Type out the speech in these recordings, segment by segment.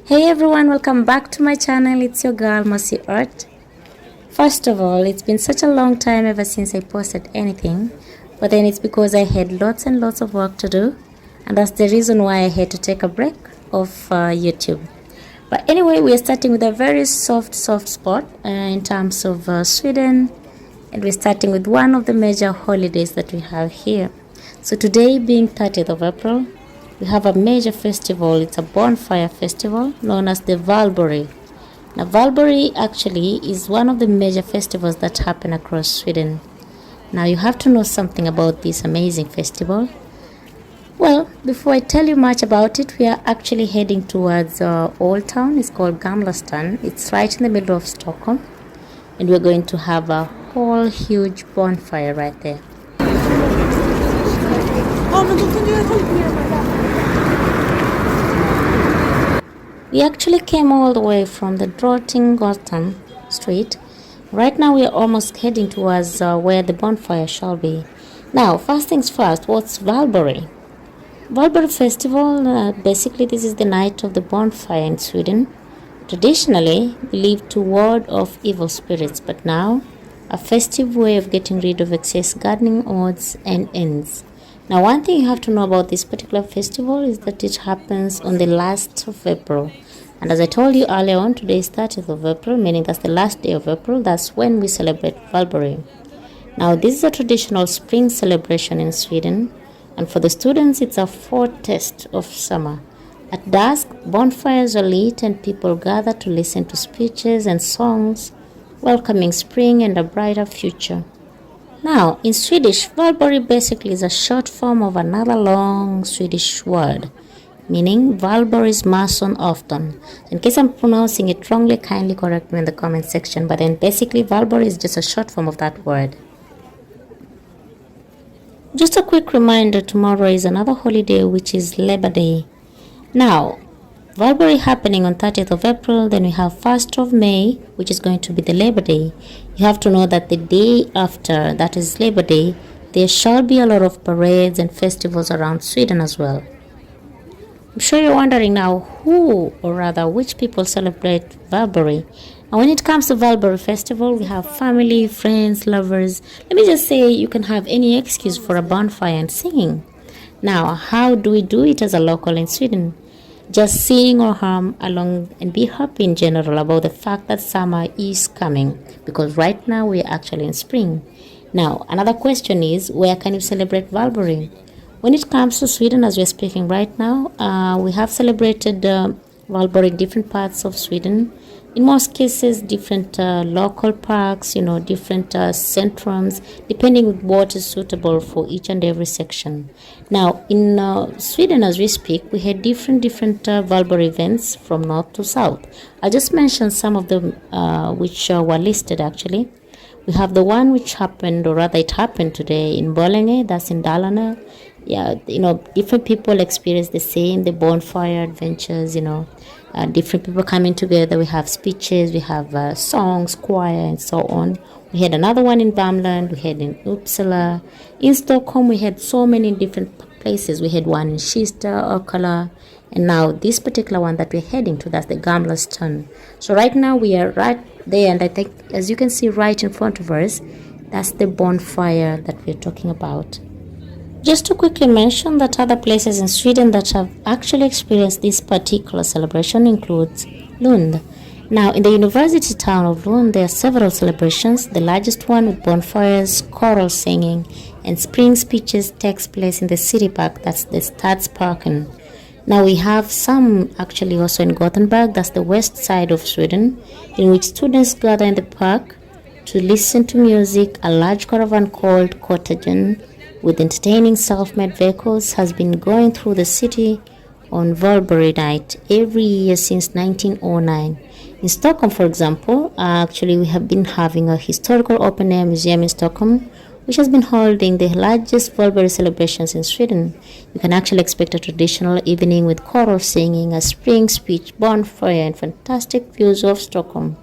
Hey everyone, welcome back to my channel. It's your girl Mercy Art. First of all, it's been such a long time ever since I posted anything, but then it's because I had lots and lots of work to do, and that's the reason why I had to take a break off YouTube. But anyway, we are starting with a very soft spot in terms of Sweden, and we're starting with one of the major holidays that we have here. So today being 30th of April, we have a major festival. It's a bonfire festival known as the Valborg. Now Valborg actually is one of the major festivals that happen across Sweden. Now you have to know something about this amazing festival. Well, before I tell you much about it, we are actually heading towards Old Town. It's called Gamla. It's right in the middle of Stockholm, and we're going to have a whole huge bonfire right there. We actually came all the way from the Drottninggatan street. Right now we are almost heading towards where the bonfire shall be. Now, first things first, what's Valborg? Valborg festival, basically this is the night of the bonfire in Sweden. Traditionally believed to ward off evil spirits, but now a festive way of getting rid of excess gardening odds and ends. Now, one thing you have to know about this particular festival is that it happens on the last of April. And as I told you earlier on, today is 30th of April, meaning that's the last day of April. That's when we celebrate Valborg. Now, this is a traditional spring celebration in Sweden. And for the students, it's a foretaste of summer. At dusk, bonfires are lit and people gather to listen to speeches and songs, welcoming spring and a brighter future. Now, in Swedish, Valborg basically is a short form of another long Swedish word, meaning Valborg's mason often. In case I'm pronouncing it wrongly, kindly correct me in the comment section, but then basically Valborg is just a short form of that word. Just a quick reminder, tomorrow is another holiday, which is Labor Day. Now, Valborg happening on 30th of April, then we have 1st of May, which is going to be the Labor Day. You have to know that the day after, that is Labor Day, there shall be a lot of parades and festivals around Sweden as well. I'm sure you're wondering now who, or rather which people celebrate Valborg. And when it comes to Valborg festival, we have family, friends, lovers. Let me just say you can have any excuse for a bonfire and singing. Now, how do we do it as a local in Sweden? Just sing or hum along and be happy in general about the fact that summer is coming, because right now we are actually in spring. Now, another question is, where can you celebrate Valborg? When it comes to Sweden, as we're speaking right now, we have celebrated Valborg in different parts of Sweden. In most cases, different local parks, different centrums, depending on what is suitable for each and every section. Now, in Sweden, as we speak, we had different Valborg events from north to south. I'll just mention some of them which were listed actually. We have the one which happened, or rather it happened today in Borlänge, that's in Dalarna. Yeah, different people experience the bonfire adventures, different people coming together. We have speeches, we have songs, choir, and so on. We had another one in Gamla, we had in Uppsala. In Stockholm, we had so many different places. We had one in Kista, Okala, and now this particular one that we're heading to, that's the Gamla. So right now we are right there, and I think, as you can see right in front of us, that's the bonfire that we're talking about. Just to quickly mention that other places in Sweden that have actually experienced this particular celebration includes Lund. Now, in the university town of Lund, there are several celebrations. The largest one with bonfires, choral singing, and spring speeches takes place in the city park, that's the Stadsparken. Now, we have some actually also in Gothenburg, that's the west side of Sweden, in which students gather in the park to listen to music. A large caravan called Cottagen, with entertaining self-made vehicles, has been going through the city on Valborg night every year since 1909. In Stockholm, for example, actually we have been having a historical open-air museum in Stockholm, which has been holding the largest Valborg celebrations in Sweden. You can actually expect a traditional evening with choral singing, a spring speech, bonfire, and fantastic views of Stockholm.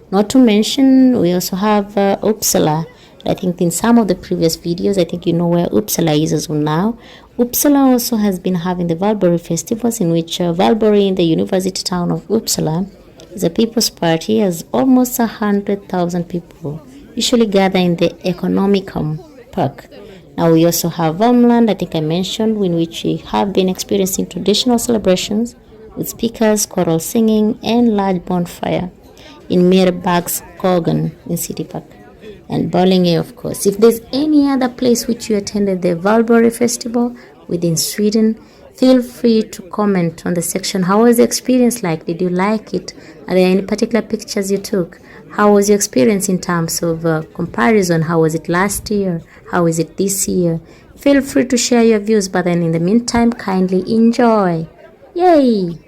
Not to mention, we also have Uppsala. I think in some of the previous videos, I think you know where Uppsala is as well now. Uppsala also has been having the Valborg festivals, in which Valborg in the university town of Uppsala is a people's party, as almost 100,000 people usually gather in the Economicum Park. Now we also have Värmland, I think I mentioned, in which we have been experiencing traditional celebrations with speakers, choral singing, and large bonfire in Mirbackskogen in City Park. And Borlänge, of course. If there's any other place which you attended the Valborg Festival within Sweden, feel free to comment on the section. How was the experience like? Did you like it? Are there any particular pictures you took? How was your experience in terms of comparison? How was it last year? How is it this year? Feel free to share your views, but then in the meantime, kindly enjoy. Yay!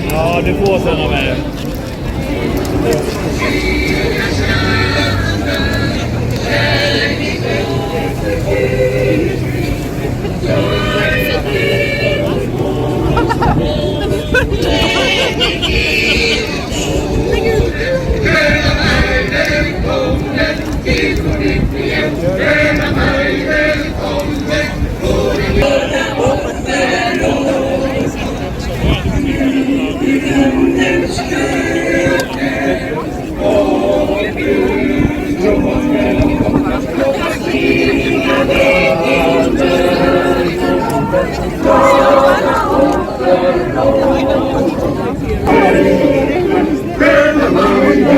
Ja, du får sen av mig.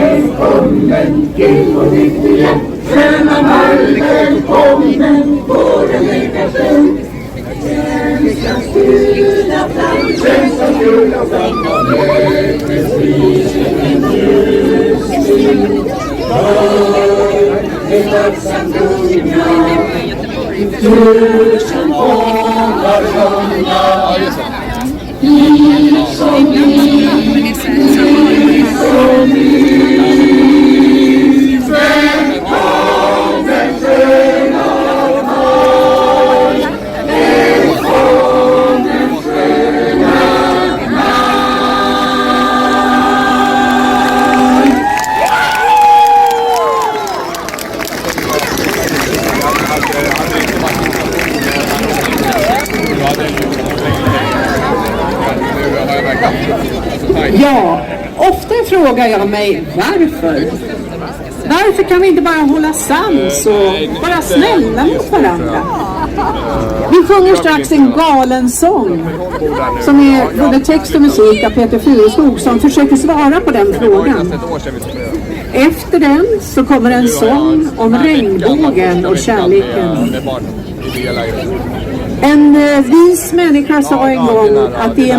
Välkommen till vår lyckliga sköna mall. Välkommen på den läckaste svenska stula fram. Svenska stula fram. Mötesvisen ljusning. För ett tacksamt unga. Du som vågar sjunga. Liksom vi. Liksom vi. Ja, ofta frågar jag mig varför. Varför kan vi inte bara hålla sams och vara snälla mot varandra? Vi sjunger strax en galen sång som är både text och musik av Peter Fureskog som försöker svara på den frågan. Efter den så kommer en sång om regnbågen och kärleken. En vis människa sa en gång att det är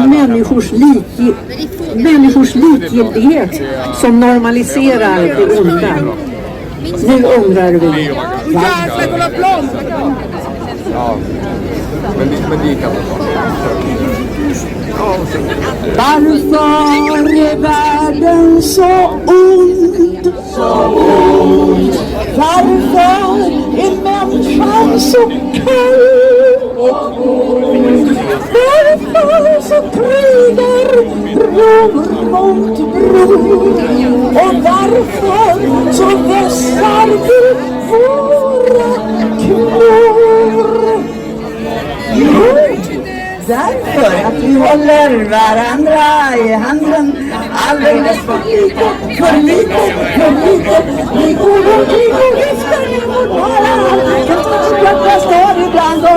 människors likgiltighet som normaliserar det onda. Nu undrar vi varför. Varför är världen så ond? Varför är människan så kall? Varför så krigar bror mot bror? Och varför så vässar vi våra knor? Jo, därför att vi håller varandra i handen alldeles för lite. Vi går och viftar mot varandra. Jag står ibland och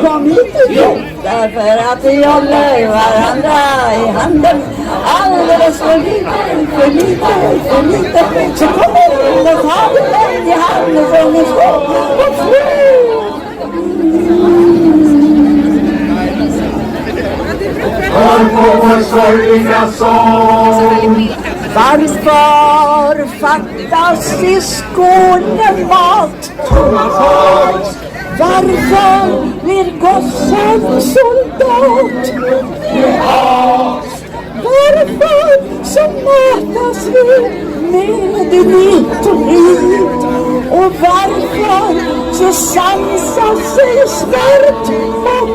kom hit. Därför att vi håller varandra i handen alldeles för lite. Så kommer vi och tar den i handen från en skål och flyr. Hör på vår sorgliga sång. Varför fattas i Skåne mat? Varför blir gossen soldat? Varför så matas vi med nit och nit? Och varför så sansar sig svart och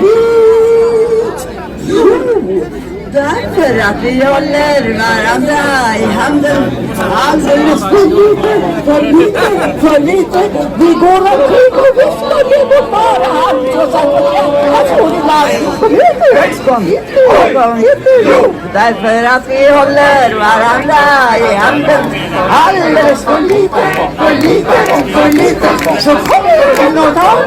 vit? Jo, därför att vi håller varandra i handen alldeles för lite. Vi går omkring och viftar med bara hand och jag tror ibland kom hit. Jo, därför att vi håller varandra i handen alldeles för lite. Så kommer vi något av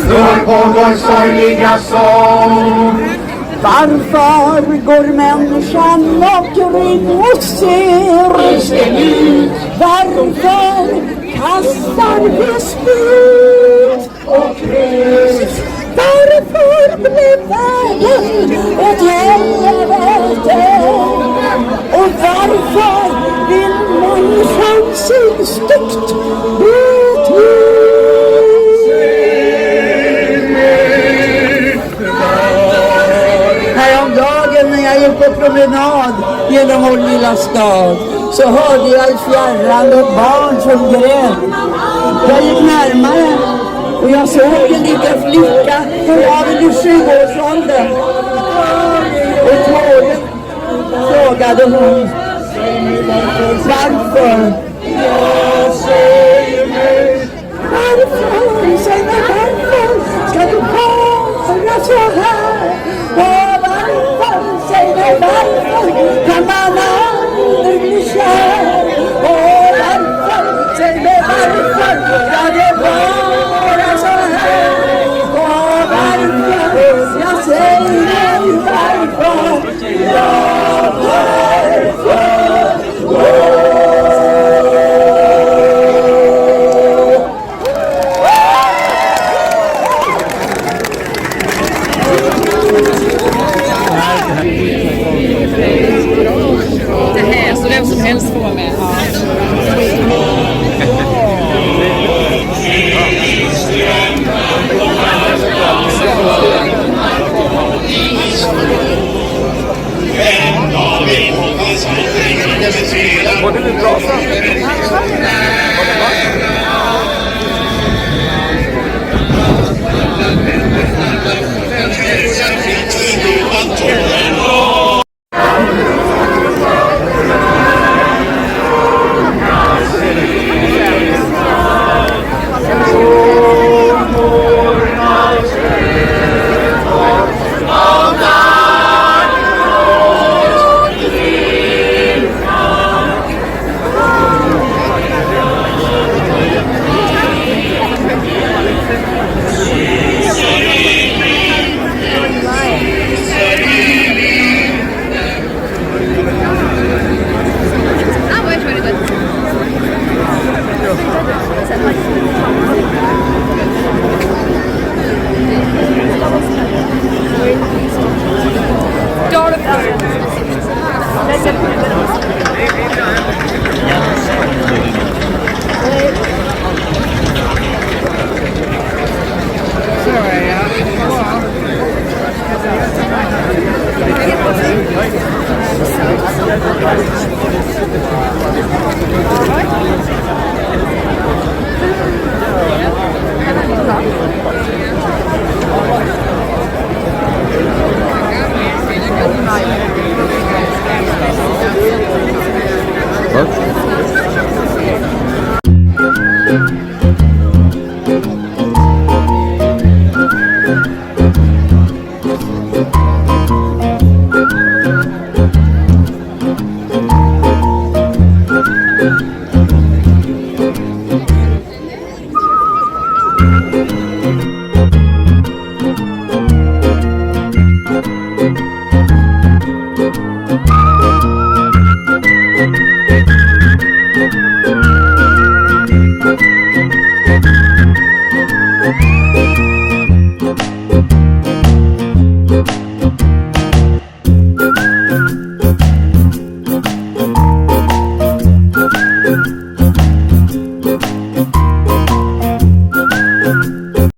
hör på vår sorgliga sång. Varför går människan omkring och ser sig ut? Varför kastar vi sprit och krut? Varför blir världen ett helvete? Och varför vill människan sig stort bete? Häromdagen när jag gick på promenad genom vår lilla stad så hörde jag i fjärran ett barn som grät. Jag gick närmare och jag såg en liten flicka som var vid 7-årsåldern. Och tåget frågade hon varför. Jag säger mig Var det lite bra?